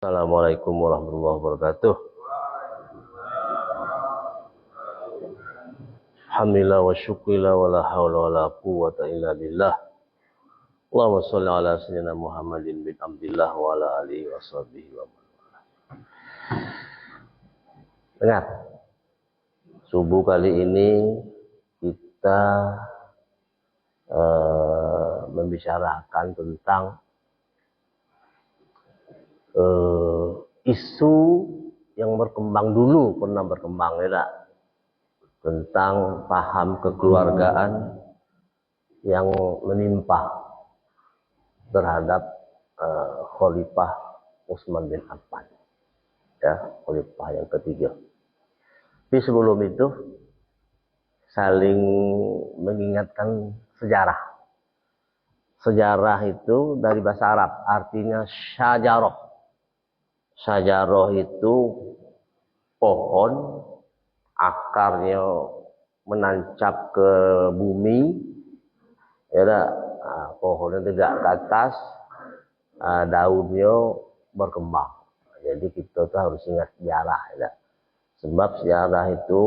Assalamualaikum warahmatullahi wabarakatuh. Alhamdulillah wa syukurillah wa la hawla wa la quwwata illa billah. Allahumma sholli ala sayyidina Muhammadin bin Abdillah wa ala alihi wa sahbihi wa man. Dengar. Subuh kali ini kita membicarakan tentang isu yang berkembang dulu, pernah berkembang ya, tentang paham kekeluargaan yang menimpa terhadap Khalifah Utsman bin Affan, ya, Khalifah yang ketiga. Tapi sebelum itu saling mengingatkan sejarah. Sejarah itu dari bahasa Arab artinya syajarah. Syajarah itu pohon, akarnya menancap ke bumi, ya, pohonnya tidak ke atas, daunnya berkembang. Jadi kita tuh harus ingat sejarah, ya. Sebab sejarah itu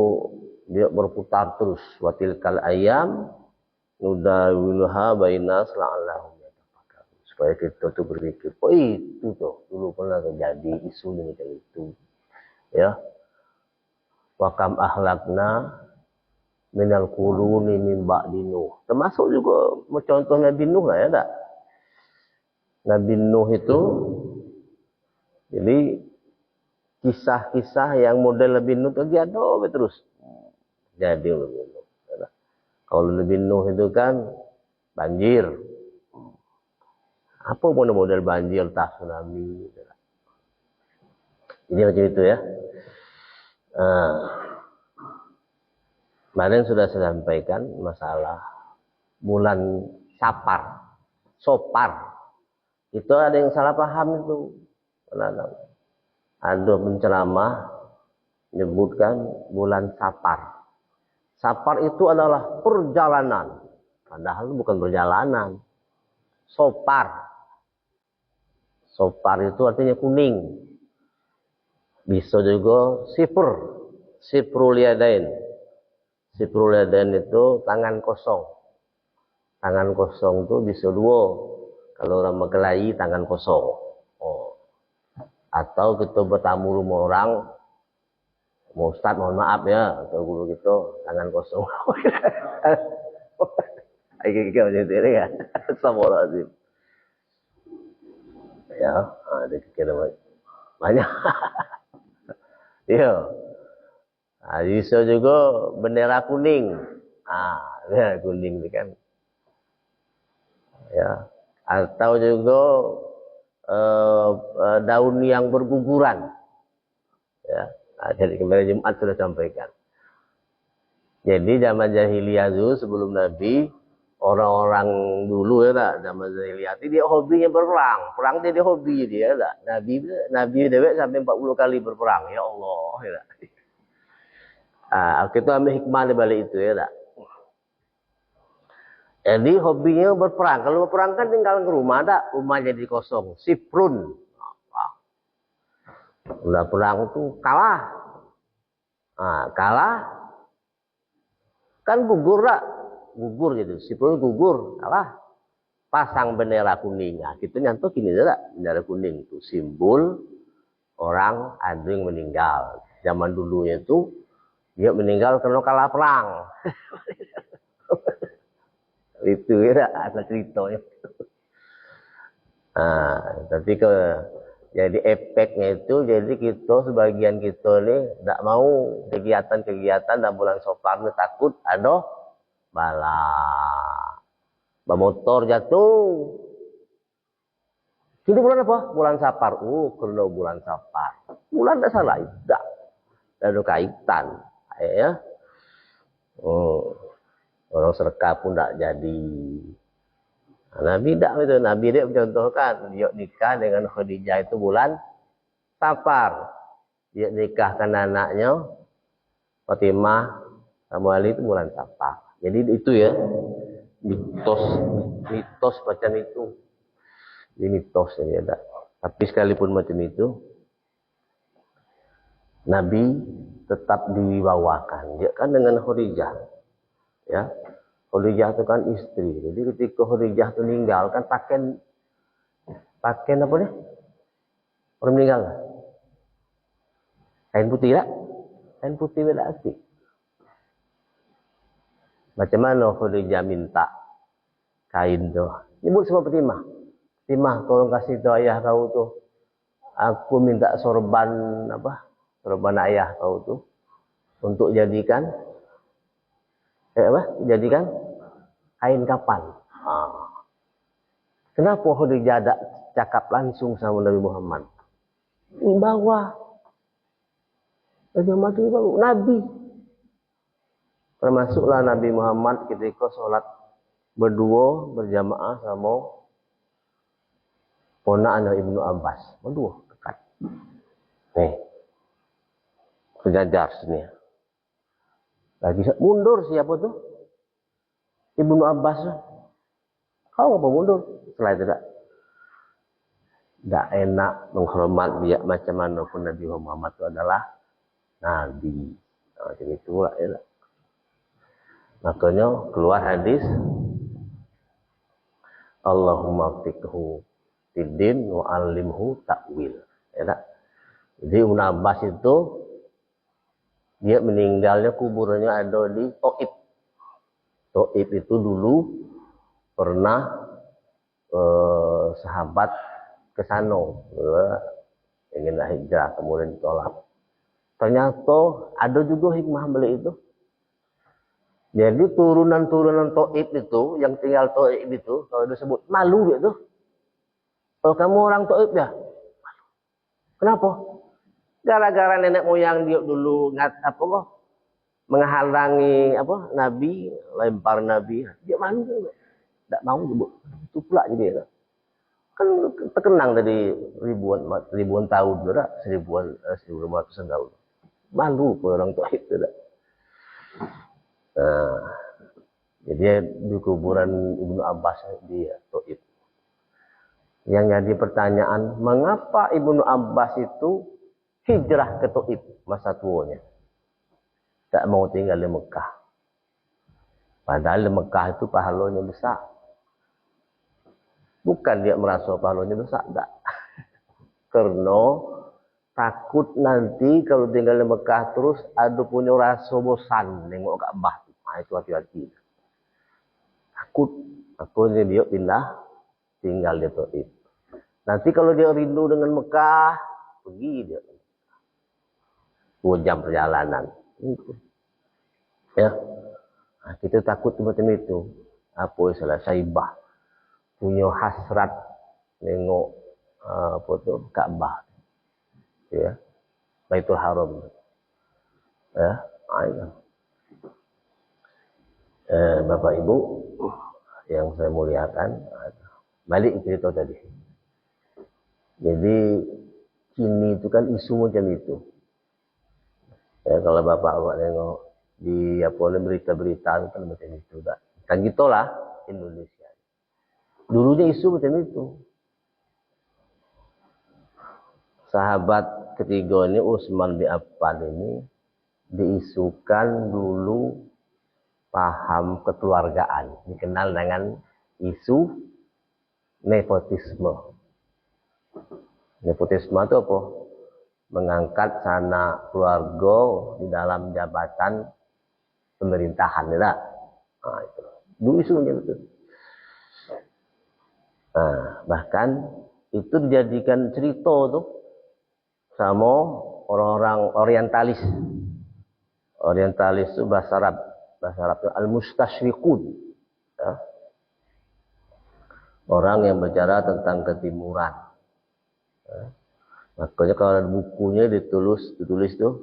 dia berputar terus. Watilkal ayam nudawiluha bainas la'allahum yatafakkarun. Supaya kita tuh berpikir, oh itu tuh dulu pernah terjadi isu ini kayak itu, ya. Wa kam ahlakna minal quruni min ba'di Nuh. Termasuk juga contoh Nabi Nuh lah, ya tak? Nabi Nuh itu jadi kisah-kisah yang model Nabi Nuh terjadi terus. Jadi Nabi Nuh. Kalau Nabi Nuh itu kan banjir. Apa model banjir, tak tsunami. Jadi macam itu, ya. Kemarin sudah saya sampaikan masalah bulan Sopar. Itu ada yang salah paham itu. Ada penceramah menyebutkan bulan Sapar. Sapar itu adalah perjalanan. Padahal itu bukan perjalanan. Sopar. Sopar itu artinya kuning. Bisa juga sifr. Sifrul yadain. Sifrul yadain itu tangan kosong. Tangan kosong itu bisa dua. Kalau orang Mekelahi tangan kosong. Atau kita bertamu rumah orang, mau Ustaz mohon maaf ya, atau guru kita tangan kosong. Ayo kita macam itu ya. Astagfirullahaladzim. Ya, ada kira banyak. Ya. Bisa juga bendera kuning. Bendera kuning ini kan. Ya. Atau juga daun yang berguguran, ya. Jadi kemarin Jumat sudah sampaikan. Jadi zaman jahiliyah itu sebelum Nabi, orang-orang dulu, ya, zaman jahiliyah dia hobinya berperang. Perang dia hobi dia, ya. Nabi dewek sampai 40 kali berperang, ya Allah, ya. Kita ambil hikmah di balik itu, ya. Jadi hobinya berperang. Kalau berperang kan tinggal ke rumah, rumah jadi kosong. Sifrun. Udah perang itu kalah. Kalah. Kan gugur lah. Gugur gitu. Sifrun gugur. Kalah. Pasang bendera kuning. Kita nyantuk ini juga. Bendera kuning itu simbol orang ada yang meninggal. Zaman dulunya itu dia meninggal karena kalah perang. Itu ya asal ceritanya. Tapi jadi efeknya itu, jadi kita sebagian kita ini tidak mau kegiatan-kegiatan dalam bulan Sopar ini, takut ada bala, motor jatuh. Jadi bulan apa? Bulan Sapar. Karena bulan Sapar. Bulan tidak salah, tidak ada kaitan, ya. Orang serka pun tidak jadi. Nabi tidak itu. Nabi dia mencontohkan. Dia nikah dengan Khadijah itu bulan Safar. Dia nikahkan anaknya Fatimah sama Ali itu bulan Safar. Jadi itu, ya, mitos macam itu. Ini mitos ini ada. Tapi sekalipun macam itu, Nabi tetap diwibawakan. Dia kan dengan Khadijah. Ya. Khadijah itu kan istri. Jadi ketika Khadijah itu meninggal kan pakaian apa nih? Orang meninggal. Kain putih tak? Kain putih beda asik. Macam mana Khadijah minta kain tu? Ibu semua Fatimah. Fatimah, tolong kasih tahu ayah kau tu. Aku minta sorban apa? Sorban ayah kau tu untuk jadikan Jadikan kain kapan. Kenapa Khadijah ada cakap langsung sama Nabi Muhammad? Ini bawa. Nabi Muhammad itu bawa. Nabi. Termasuklah Nabi Muhammad ketika sholat berdua berjamaah sama ponakan Ibnu Abbas. Berdua dekat. Nih. Sejajar sini. Lagi mundur siapa tuh? Ibnu Abbas. Kau apa mundur? Setelah itu tidak enak menghormat dia macam mana pun Nabi Muhammad itu adalah Nabi. Nah, jadi itulah ya. Makanya keluar hadis Allahumma fiqhu fiddin wa alimhu ta'wil. Ya, jadi Ibnu Abbas itu dia meninggalnya kuburannya ada di Taif. Taif itu dulu pernah sahabat ke sana, ingin hijrah kemudian ditolak. Ternyata ada juga hikmah beliau itu. Jadi turunan-turunan Taif itu yang tinggal Taif itu kalau disebut malu itu. Kalau kamu orang Taif ya, malu. Kenapa? Gara-gara nenek moyang dia dulu menghalangi Nabi, lempar Nabi, dia malu juga. Tidak mau disebut. Itu pula jadi kan terkenang dari ribuan tahun sudah, 1500 tahun. Malu orang Taif sudah. Nah, jadi di kuburan Ibnu Abbas dia Taif. Yang jadi pertanyaan, mengapa Ibnu Abbas itu hijrah ke Taif masa tuanya? Tak mau tinggal di Mekah. Padahal di Mekah itu pahalanya besar. Bukan dia merasa pahalanya besar, tak. Karena takut nanti kalau tinggal di Mekah terus ada punya rasa bosan nengok Ka'bah. Nah, itu hati-hati. Takut. Akhirnya dia pindah tinggal di Taif. Nanti kalau dia rindu dengan Mekah, pergi dia. 2 jam perjalanan. Ya. Nah, kita takut macam itu. Apa istilah Saibah. Punya hasrat nengok Ka'bah. Ya. Baitul Haram. Ya. Bapak Ibu yang saya muliakan, balik cerita tadi. Jadi kini itu kan isu macam itu. Ya, kalau Bapak nengok di berita-berita itu kan macam itu. Kan gitulah Indonesia. Dulunya isu macam itu. Sahabat ketiga ini Utsman bin Affan ini diisukan dulu paham kekeluargaan, dikenal dengan isu nepotisme. Nepotisme itu apa? Mengangkat sanak keluarga di dalam jabatan pemerintahan, ya. Nah, itu. Dulu isunya itu. Nah, bahkan itu dijadikan cerita tuh sama orang-orang orientalis. Orientalis itu bahasa Arab itu al-mustasyriqun. Ya. Orang yang bicara tentang ketimuran. Ya. Makanya kalau bukunya ditulis tuh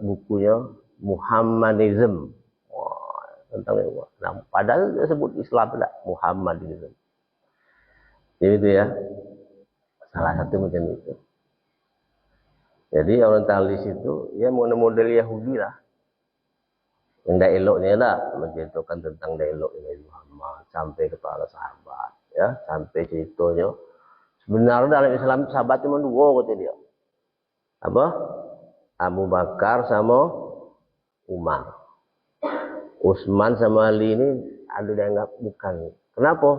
bukunya Muhammadism. Wah, tentang itu. Nah, padahal disebut Islam tidak, Muhammadism. Jadi itu ya. Salah satu macam itu. Jadi orientalis itu ya model Yahudi lah. Yang dah eloknya lah menceritakan tentang dah eloknya Nabi Muhammad sampai kepada sahabat, ya, sampai ceritanya Sebenarnya dalam Islam sahabat cuma dua kata dia. Apa? Abu Bakar sama Umar. Utsman sama Ali ini ada dianggap bukan. Kenapa?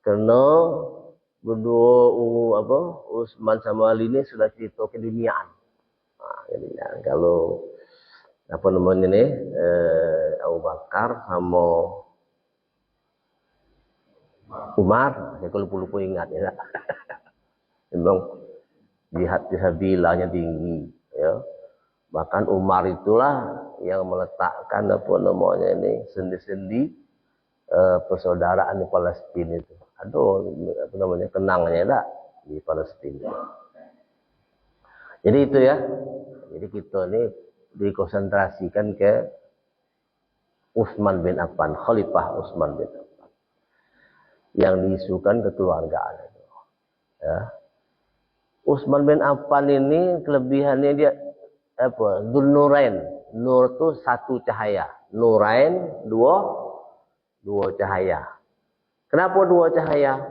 Karena berdua Utsman sama Ali ini sudah cerita keduniaan. Nah, jadi kalau apa namanya nih Abu Bakar sama Umar, saya kalau lupa ingat ya. Memang jihad fisabilillahnya tinggi, ya. Bahkan Umar itulah yang meletakkan apa namanya ini sendi-sendi persaudaraan di Palestina itu. Aduh, apa namanya kenangnya tak di Palestina. Jadi itu ya. Jadi kita ini dikonsentrasikan ke Utsman bin Affan, Khalifah Utsman bin Affan, yang diisukan kekeluargaan itu. Ya. Utsman bin Affan ini kelebihannya dia apa? Dzun-Nurain. Nur itu satu cahaya. Nurain dua cahaya. Kenapa dua cahaya?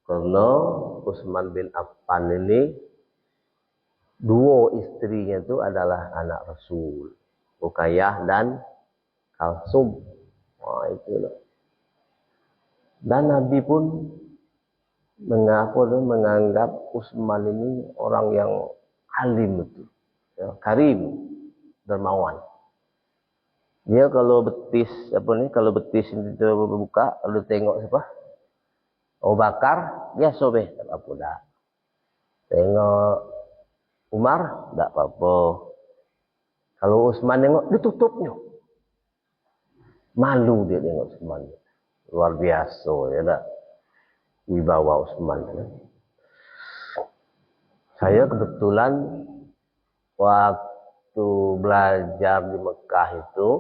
Karena Utsman bin Affan ini dua istrinya itu adalah anak Rasul, Ruqayyah dan Kalsum. Wah, itulah. Dan Nabi pun menganggap Utsman ini orang yang alim itu, ya, karim, dermawan. Dia kalau betis kalau betis itu buka, lalu tengok siapa? Abu Bakar, dia sobeh, tak apa dah. Tengok Umar, tak apa-apa. Kalau Utsman tengok, ditutupnya. Malu dia tengok Utsman. Luar biasa, ya tak? Wibawa Utsman. Saya kebetulan waktu belajar di Mekah itu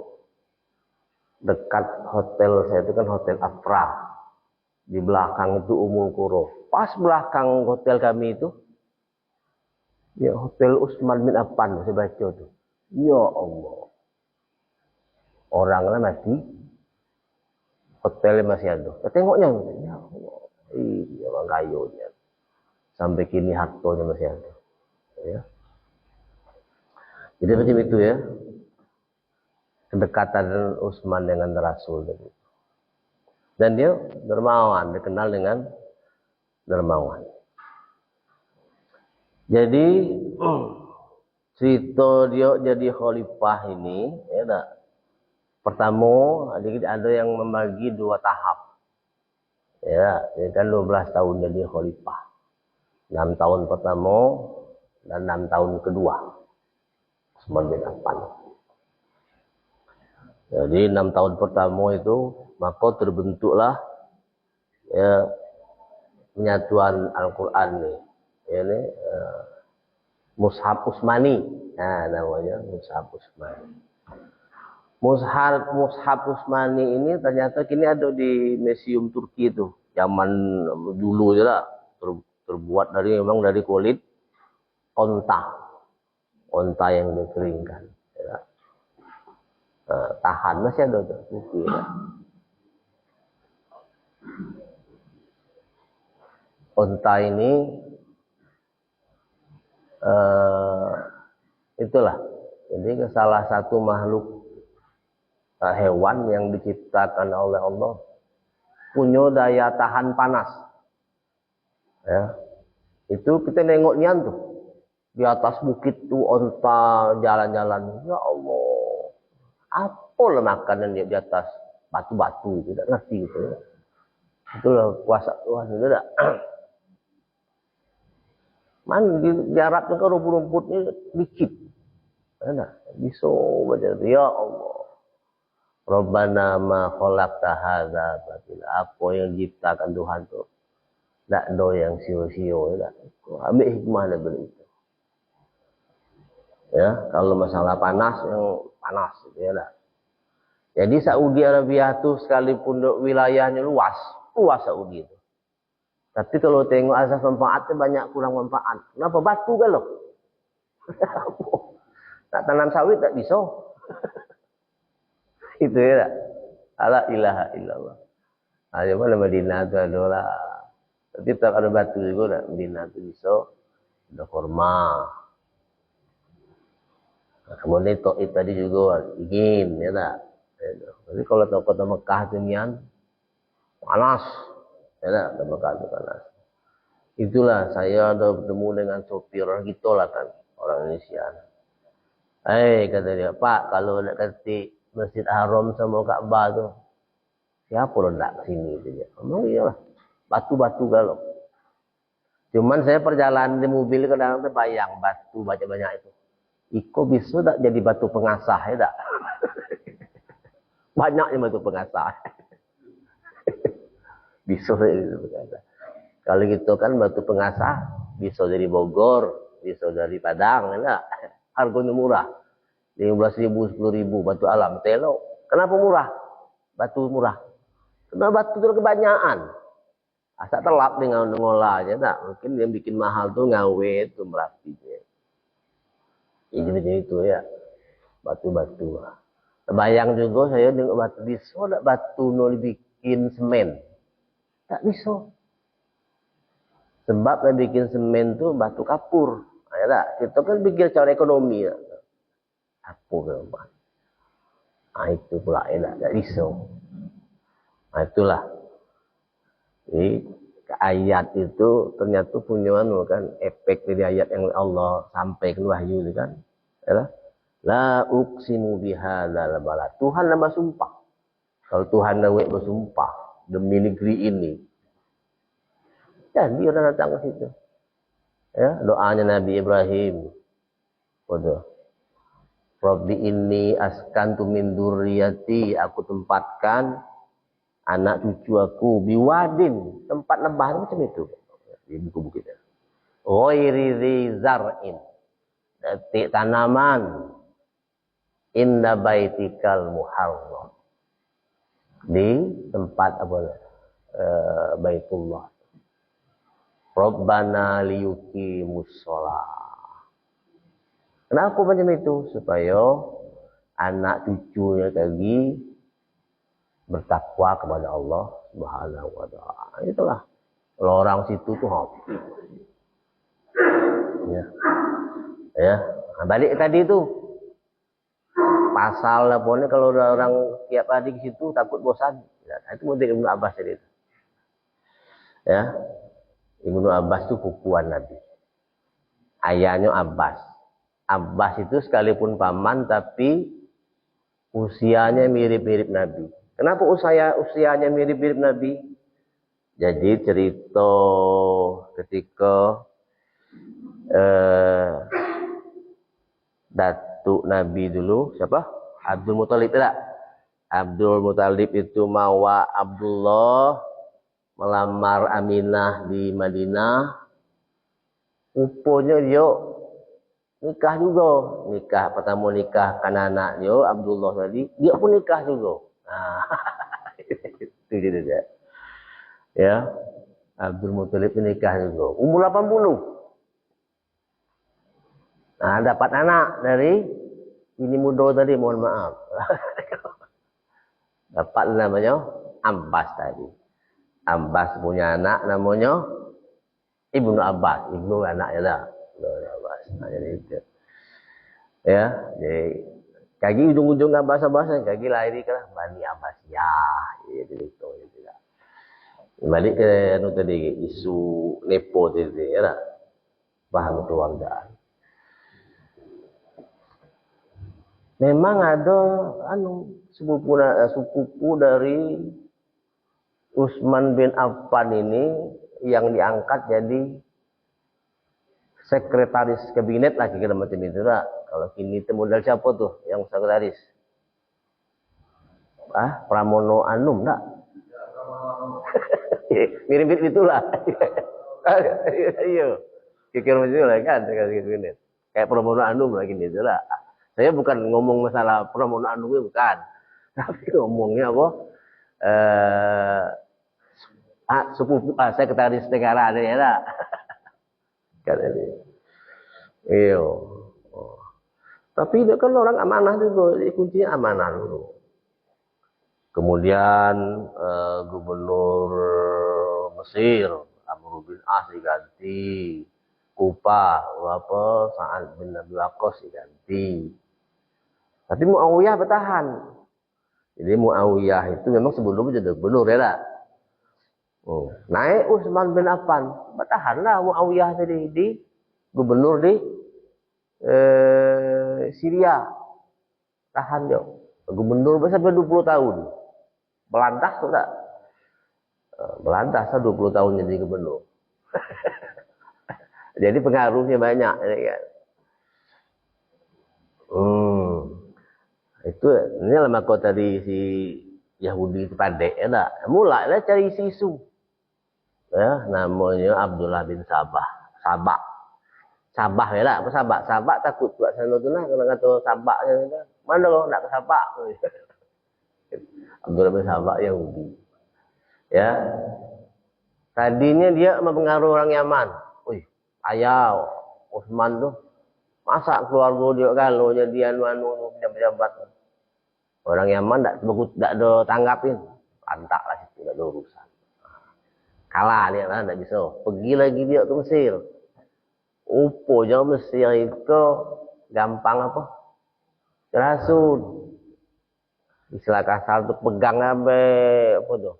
dekat hotel saya itu kan hotel Afra. Di belakang itu Ummul Qura. Pas belakang hotel kami itu ya hotel Utsman bin Affan saya baca tuh. Ya Allah. Orangnya masih hotelnya masih ada. Tengoknya ya Allah. Iya orang kayunya. Sampai kini hartonya masih ada. Ya. Jadi macam itu ya. Kedekatan Utsman dengan Rasul tadi. Dan dia dermawan, dikenal dengan dermawan. Jadi cerita dia jadi khalifah ini, ya tak? Pertama, ada yang membagi dua tahap. Ya, ini kan 12 tahun jadi khalifah. 6 tahun pertama dan 6 tahun kedua. Utsman bin Affan. Jadi 6 tahun pertama itu maka terbentuklah ya penyatuan Al-Quran nih. Ini Mushaf Utsmani. Nah, namanya Mushaf Utsmani. Mushaf Utsmani ini ternyata kini ada di Museum Turki itu. Zaman dulu aja lah. Terbuat memang dari kulit onta yang dikeringkan. Ya. Tahan masih ada tuh buku ya. Onta ini itulah jadi salah satu makhluk hewan yang diciptakan oleh Allah punya daya tahan panas ya. Itu kita nengoknya tuh di atas bukit tuh onta jalan-jalan, ya Allah, apa lah makanan dia di atas batu-batu, tidak ngerti gitu ya. Itulah kuasa Tuhan, tidak. Man di Arab itu rumput-rumputnya dikit, ada bisa baca ya Allah. Rabbana ma khalaqta hadza batila. Apa yang diciptakan Tuhan tuh tidak ada yang sio-sio, tidak. Ambil hikmah dari itu. Ya, kalau masalah panas yang panas gitu ya lah. Jadi Saudi Arabia itu sekalipun wilayahnya luas Saudi itu. Tapi kalau tengok asas manfaatnya banyak kurang manfaat. Kenapa? Batu kan loh. Nak tanam sawit tak bisa. Itu ya tak. La ilaha illallah. Nah, mana Madinah itu adalah Tapi tetap ada batu juga nak bina tu bisa ada kurma. Nah, kemudian Taif tadi juga ingin ya tak. Jadi kalau tahu kota Mekah tu nian panas, ya tak, Mekah tu panas. Itulah saya ada bertemu dengan sopir orang kita lah kan, orang Indonesia. Kata dia, Pak, kalau nak ketik Masjid Haram sama Ka'bah tu, siapa orang nak ke sini? Dia. Memang iyalah, batu-batu kalau. Cuman saya perjalanan di mobil kadang terbayang batu banyak-banyak itu. Iko bisa tak jadi batu pengasah ya tak? Banyaknya batu pengasah. Bisa jadi batu pengasah. Kalau gitu kan batu pengasah bisa dari Bogor, bisa dari Padang, enggak? Harganya murah. 15.000, 10.000 batu alam telo. Kenapa murah? Batu murah. Karena batu itu kebanyakan. Asal telap dengan ngolah aja tak. Mungkin yang bikin mahal tuh ngawe itu Merapi. Jadi itu ya. Batu-batu. Terbayang juga saya dengan batu bisa tak batu no dibikin semen. Tak bisa. Sebab yang bikin semen tuh batu kapur. Ya tak? Kita kan pikir cara ekonomi ya. Kapur kan. Nah itu pula ya tak bisa. Nah itulah. Jadi ayat itu ternyata punya kan efek dari ayat yang Allah sampaikan wahyu itu kan. Ya, la uqsimu bihadzal balad. Tuhan nama sumpah. Kalau Tuhan nawek bersumpah demi negeri ini. Dan dia datang ke situ. Ya, doanya Nabi Ibrahim. Betul. Rabbi inni askantu min dzurriyyati, aku tempatkan anak cucu aku biwadin, tempat lembah macam itu di buku-buku itu. Ghairi zar'in, detik tanaman inda baitikal muharram, di tempat apa Baitullah. Rabbana liyuqimus shalah. Kenapa macam itu? Supaya anak cucunya lagi bertakwa kepada Allah Subhanahu wa taala. Itulah. Kalau orang situ tuh hobi. Ya. Ya. Nah, balik tadi tuh. Pasal lapornya kalau orang tiap hari ke situ takut bosan. Ya, itu model Ibnu Abbas tadi. Ya. Ibnu Abbas itu pupuan Nabi. Ayahnya Abbas. Abbas itu sekalipun paman tapi usianya mirip-mirip Nabi. Kenapa usianya mirip-mirip Nabi? Jadi cerita ketika datuk Nabi dulu, siapa? Abdul Muthalib tidak? Abdul Muthalib itu mawa Abdullah melamar Aminah di Madinah. Rupanya dia nikah juga. Nikah pertama nikah kan anak dia Abdullah tadi, dia pun nikah juga. Nah, itu dia. Ya, Abdul Muthalib nikah juga. Umur 80. Nah, dapat anak dari ini muda tadi, mohon maaf. Dapat namanya Abbas tadi. Abbas punya anak namanya Ibnu Abbas. Ibnu anaknya lah. Ibnu Abbas. Nah, jadi itu. Ya, jadi kaki ujung-ujung Abbas-Abbasan, kaki lahir ke Bani Abbasiyah. Jadi itu. Balik ke tadi isu nepo tadi ya, paham keluargaan. Memang ada sepupu dari Utsman bin Affan ini yang diangkat jadi sekretaris kabinet lagi kira macam itu lah. Kalau kini itu model siapa tuh yang sekretaris? Pramono Anum tak? Mirip-mirip itulah. Iya. Kira macam itu lah kan kabinet. Kayak Pramono Anum lagi itu lah. Saya bukan ngomong masalah Pramono Anum itu bukan. Tapi ngomongnya apa? Sepupu sekretaris negara ada ya lah. Kan ini. Iya. Tapi itu kan orang amanah juga, kuncinya amanah dulu. Kemudian gubernur Mesir Amr Amr bin As diganti. Kufa apa Sa'ad bin Abi Waqqas diganti. Tapi Muawiyah bertahan. Jadi Muawiyah itu memang sebelumnya jadi gubernur ya lah. Naik Utsman bin Affan, bertahanlah Muawiyah tadi di gubernur di Syria. Tahan dia. Gubernur sampai 20 tahun. Belantas tuh tak? Belantas 20 tahun jadi gubernur. Jadi pengaruhnya banyak ya kan. Itu ini lah maka tadi si Yahudi itu pandai ya tak? Mulailah cari isu. Ya, namanya Abdullah bin Sabah. Sabah ya lah, apa Sabah? Sabah takut buat sana tu lah kalau kata Sabahnya kan. Mana kau nak ke Sabah? Abdullah bin Sabah Yahudi. Ya. Tadinya dia mempengaruhi orang Yaman. Wih, ayah Utsman tu masa keluarga dia kalau jadi anu pejabat. Orang Yaman tak ada tanggapin. Lantaklah situ tak ada urusan. Kalah dia lah, tak bisa. Pergi lagi dia ke Mesir. Rupanya Mesir itu gampang apa? Terasut. Istilah kasar tu pegang apa tu?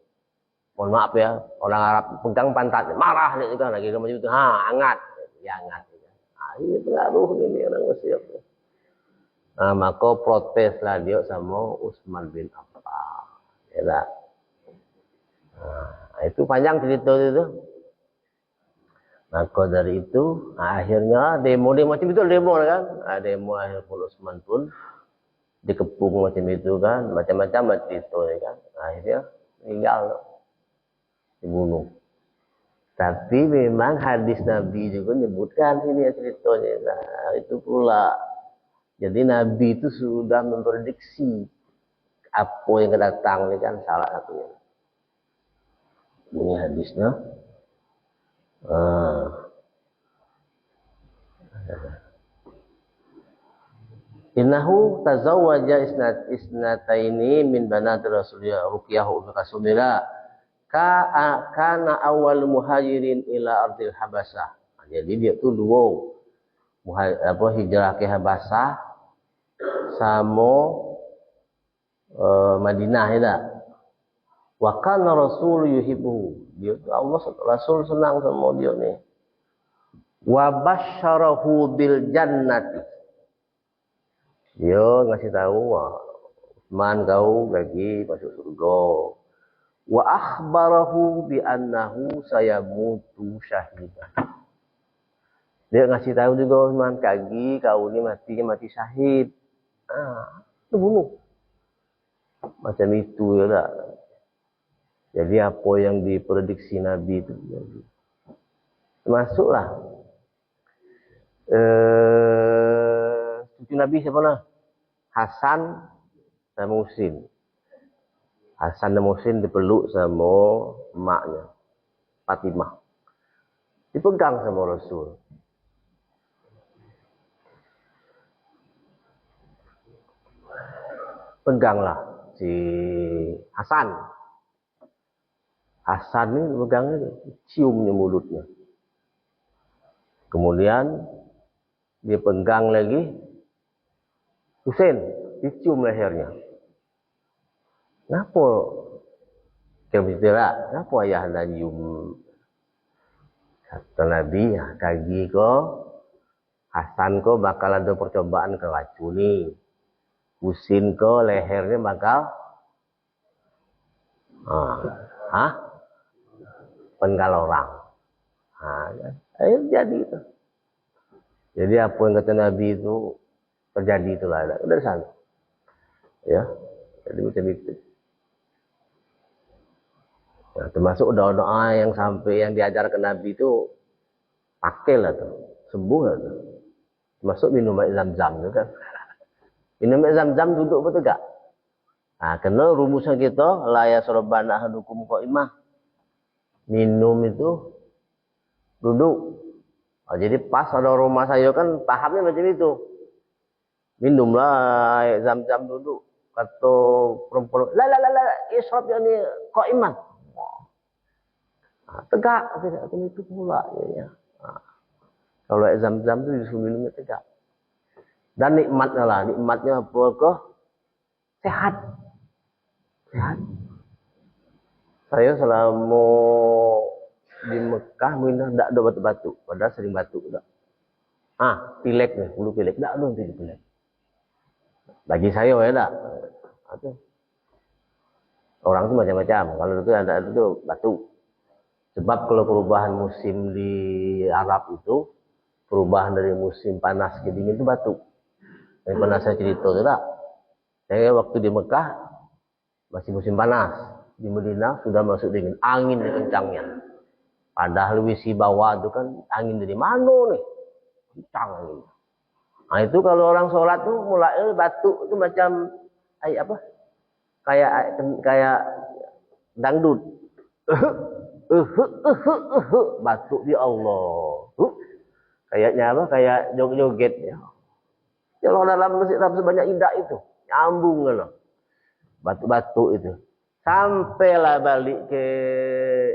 Mohon maaf ya, orang Arab pegang pantat, marah dia juga lagi macam itu. Hangat. Ya hangat. Ini pengaruh ini orang Mesir. Nah, maka proteslah dia sama Utsman bin Affan. Ya tak? Nah, itu panjang cerita itu. Maka dari itu, akhirnya demo macam itu demo kan. Demo akhir pun Utsman pun dikepung macam itu kan, macam-macam cerita kan. Akhirnya meninggal, dibunuh. Tapi memang hadis Nabi juga menyebutkan sini ceritanya. Nah, itu pula. Jadi Nabi itu sudah memprediksi apa yang akan datang, ini kan salah satunya. Ini hadisnya. Innahu tazawwaja isnataini min banati Rasulillah Ruqyah ummi Kasumira kana awal muhajirin ila ardil Habasah. Jadi dia tuh dua hijrah ke Habasah sama Madinah ya. Wa kana Rasul yuhibbu. Dia Allah Rasul senang sama dia ni. Wa basyarahu bil jannati. Dia ngasih tahu Utsman kau lagi masuk surga. Wa akhbarahu bi annahu sayamutu syahidan. Dia ngasih tahu juga Utsman kau ni mati syahid. Itu bunuh. Macam itu ya tak. Jadi apa yang diprediksi Nabi itu jadi. Termasuklah cucu Nabi siapa lah? Hasan sama Husin. Hasan dan Husin dipeluk sama emaknya Fatimah. Dipegang sama Rasul. Peganglah si Hasan. Hasan ini pegangnya, ciumnya mulutnya. Kemudian dia pegang lagi Husain, dicium lehernya. Kenapa? Kira-kira, kenapa ayah anda cium? Kata Nabi, kaki ko, Hasan ko bakal ada percobaan keracuni. Husain ko lehernya bakal penggal orang. Jadi itu. Jadi apa yang kata Nabi itu terjadi itulah dari sana. Ya, jadi macam itu. Nah, termasuk doa-doa yang sampai yang diajarkan Nabi itu pakailah tuh, sembuh lah tuh. Termasuk minum air zam-zam tu kan. Minum air zam-zam duduk betul tak? Nah, kena rumusan kita la yasrabana ahadukum qa'imah. Minum itu duduk. Jadi pas ada rumah saya kan pahamnya macam itu. Minumlah air zam-zam duduk. Kata perempuan, la, isyrab yang ni qa'iman. Tegak, tidak itu pula. Ya. Nah, kalau air zam-zam itu disuruh minumnya tegak. Dan nikmatnya lah, nikmatnya apa kok? Sehat. Sehat. Saya selama di Mekah minum tidak ada batu-batu, padahal sering batuk juga. Pilek nih, bulu pilek, tidak ada nanti pilek. Bagi saya ya tidak. Orang itu macam-macam. Kalau itu ada itu batu. Sebab kalau perubahan musim di Arab itu, perubahan dari musim panas ke dingin itu batuk. Yang pernah saya cerita itu tak. Saya waktu di Mekah masih musim panas, di Madinah sudah masuk dingin, angin kencangnya. Padahal wisi bawah itu kan angin dari mana nih? Kencang angin. Nah itu kalau orang sholat tuh mulai batuk itu macam apa? Kayak dangdut. Batuk di Allah. Kayaknya apa? Kayak joget-joget ya. Kalau dalam masjid sebanyak indah itu, nyambung loh. Batu-batu itu. Sampailah balik ke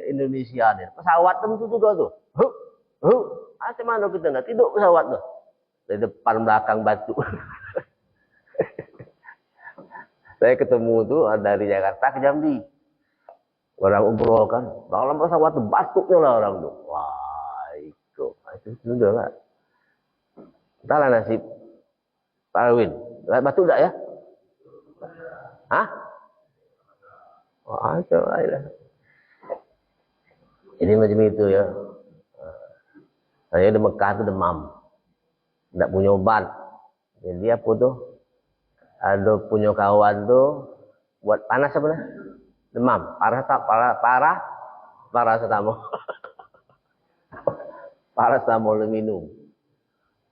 Indonesia nih. Pesawat tentu juga tuh. Macam mana kita nak tidur pesawat tuh? Dari depan belakang batu. Saya ketemu tuh dari Jakarta ke Jambi. Orang umroh kan. Dalam pesawat tuh batuknya lah orang tuh. Wah, itu sudah lah. Entahlah nasib Pak Arwin. Batuk enggak ya? Hah? Wah, coba lah. Jadi macam itu ya. Saya di Mekah itu demam. Tidak punya obat. Jadi apa tuh? Ada punya kawan tuh buat panas apa nih? Demam. Paracetamol. Paracetamol minum.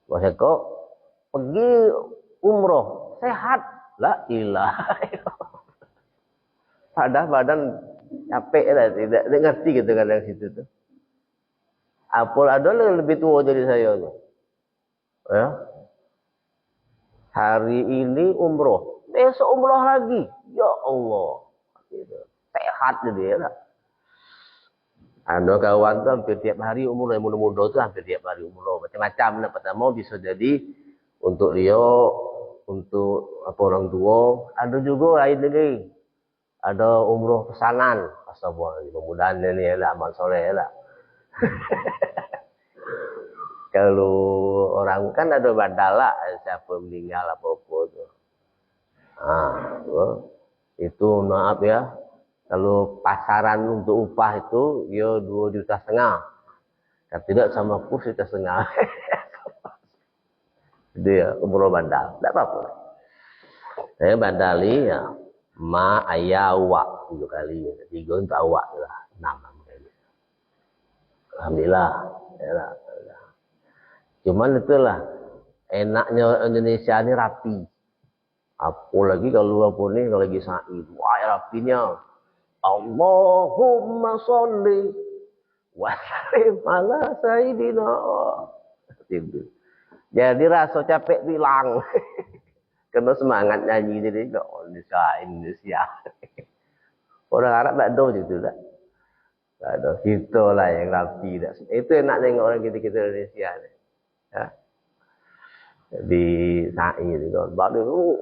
Wah, kok pergi umroh sehat. La ilaha illallah. Padahal badan capek lah, tidak ngerti gitu kadang situ tuh. Apul ada lebih tua dari saya tuh. Ya. Hari ini umroh, besok umroh lagi. Ya Allah. Gitu. Sehat jadi ya. Ada kawan tuh hampir tiap hari umroh, yang muda-muda tuh hampir tiap hari umroh. Macam-macam. Pertama bisa jadi untuk dia, untuk apa orang tua. Ada juga lain lagi. Ada umroh pesanan. Astagfirullah, mudah-mudahan ini ya lah, amal soleh ya lah. Kalau orang kan ada badala, siapa meninggal apa-apa tuh. Itu maaf ya. Kalau pasaran untuk upah itu, ya 2,5 juta. Kalau tidak sama kurs 1,5 juta. Dia umroh bandal, tidak apa-apa. Saya bandali ya. Ma ayawa 7 kali, 3 untuk awak lah, 6 kali. Alhamdulillah, ya. Cuman itulah enaknya Indonesia ini rapi. Apalagi kalau apa nih kalau lagi sa'i, wah rapinya. Allahumma sholli wa sallim ala sayyidina. Jadi rasa capek hilang. Karena semangat nyanyi jadi Indonesia. Orang Arab tak ada gitu lah. Tak ada. Kita lah yang rapi. Itu enak tengok orang kita Indonesia. Ya. Di sa'i itu kan. Baru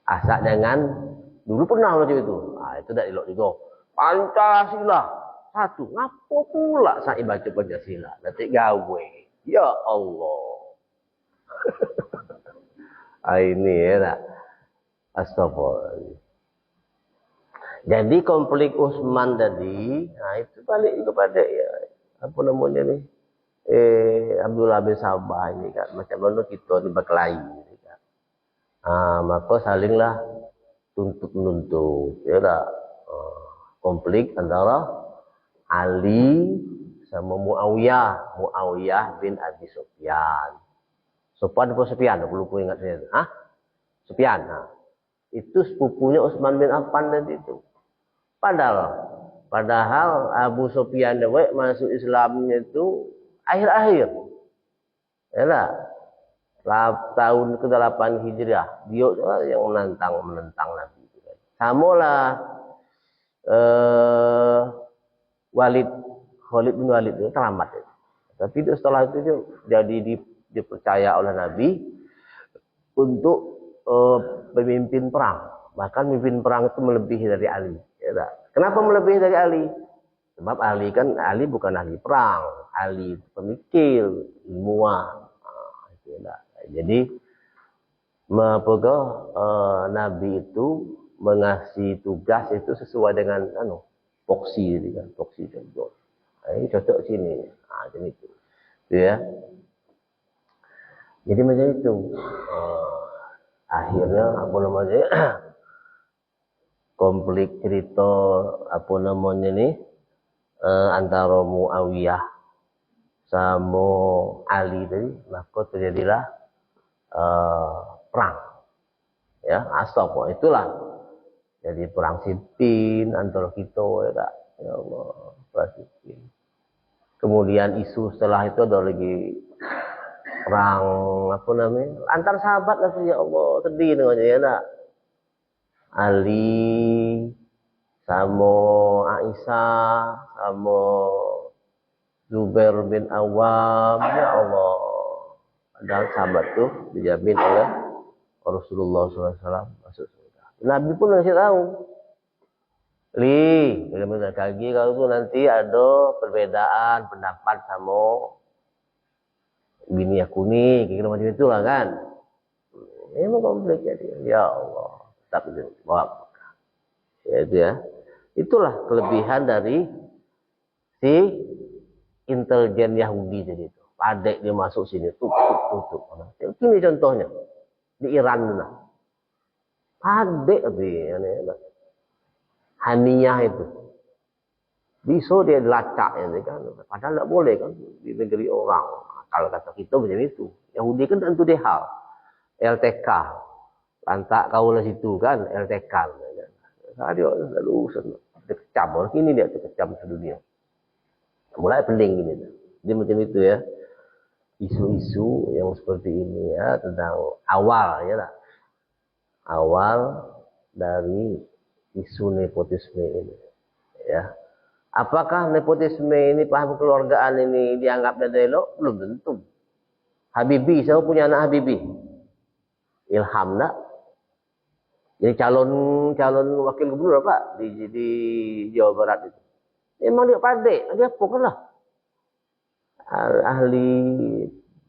asal jangan dulu pernah macam itu. Itu tak elok juga. Pancasila satu. Ngapa pula sa'i baca Pancasila? Nanti gawe. Ya Allah. Ini ya. Astagfirullah. Jadi konflik Utsman tadi, itu balik kepada ya apa namanya nih? Abdullah bin Sabah ini kan macam mana kita di berkelahi ini kan. Maka salinglah tuntut menuntut ya lah. Konflik antara Ali sama Muawiyah bin Abi Sufyan. Sufyan, aku lupa ingat saya. Sufyan. Itu sepupunya Utsman bin Affan dan itu. Padahal Abu Sufyan dewek masuk Islamnya itu akhir-akhir. Yalah. Tahun ke-8 Hijriah. Dia yang menentang Nabi. Samalah Walid, Khalid bin Walid itu selamat. Tapi setelah itu dia jadi dipercaya oleh Nabi untuk pemimpin perang. Bahkan pemimpin perang itu melebihi dari Ali. Ya, kenapa melebihi dari Ali? Sebab Ali bukan ahli perang, ahli pemikir, ilmuwan. Jadi Nabi itu mengasih tugas itu sesuai dengan voksi kan, voksi contoh. Ini cocok sini. Jadi itu. Ya. Jadi macam itu. Akhirnya konflik cerita antara Muawiyah sama Ali tadi, maka terjadilah perang. Ya, asap itulah. Jadi perang Siffin antara kita ya Allah, perang Siffin. Kemudian isu setelah itu ada lagi perang antar sahabat lah, ya Allah, sedih dengannya ya nak. Ali sama Aisyah sama Zubair bin Awam, ya Allah, ada sahabat tuh dijamin oleh Rasulullah SAW masuk surga. Nabi pun masih tahu. Benar-benar kaki kalau tuh nanti ada perbedaan pendapat sama bini aku nih, kira macam itulah kan. Ini mau konflik jadi, ya Allah, tapi bawa. Ya itu ya. Itulah kelebihan dari si intelijen Yahudi jadi itu. Padek dia masuk sini, tutup. Ini contohnya di Iran lah. Padek Haniyah itu. Bisa dia dilacak ya kan. Padahal tidak boleh kan di negeri orang. Kalau kata kita macam itu. Yahudi kan tentu dia hal. LTK. Lantak kaulah situ kan LTK. Dia lalu terkecam. Orang ini dia terkecam sedunia. Mulai pening ini. Dia macam itu ya. Isu-isu yang seperti ini ya. Tentang awal ya lah. Awal dari isu nepotisme ini. Ya. Apakah nepotisme ini, paham keluargaan ini dianggap elok? Belum tentu. Habibie, siapa punya anak Habibie? Ilham nak? Jadi calon wakil gubernur apa di Jawa Barat itu. Memang dia pandai, dia apa lah? Ahli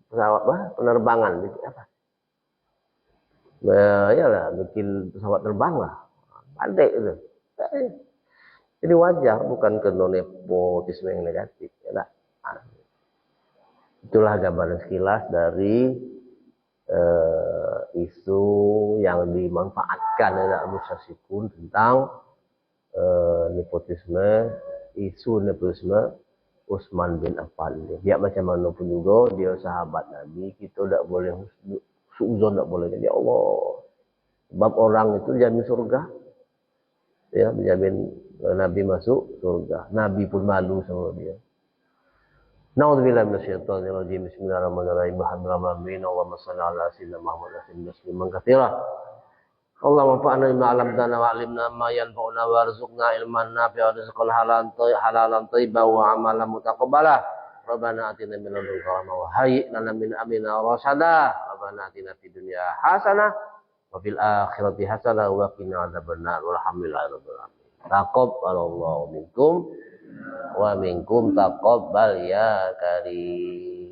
pesawat penerbangan apa? Ya lah, bikin pesawat terbang lah. Pandai itu. Ini wajar, bukan karena nepotisme yang negatif. Ya, itulah gambaran sekilas dari isu yang dimanfaatkan oleh Musyasikun tentang nepotisme, isu nepotisme Utsman bin Affan ini. Dia macam mana pun juga, dia sahabat Nabi, kita tidak boleh suudzon, tidak boleh. Ya Allah, sebab orang itu jamin surga. Ya, menjamin Nabi masuk surga. Nabi pun malu sama dia. Na'udzubillahi minasyaitonir rajim. Bismillahirrahmanirrahim. Allahumma shalli ala sayyidina Muhammad wa sallim tasliman katsiran. Allahumma fa'alna bima 'allamtana wa 'allimna ma yanfa'una warzuqna ilman nafi'an wa rizqan halalan thayyiban wa 'amalan mutaqabbala. Rabbana atina min ladunka rahmah wa hayyi' lana min amrina rasyada. Rabbana atina fid dunya hasanah wa fil akhirati hasanah wa qina adzabannar. Walhamdulillahirabbil alamin. Taqabbalallahu minkum wa minkum taqabbal ya karim.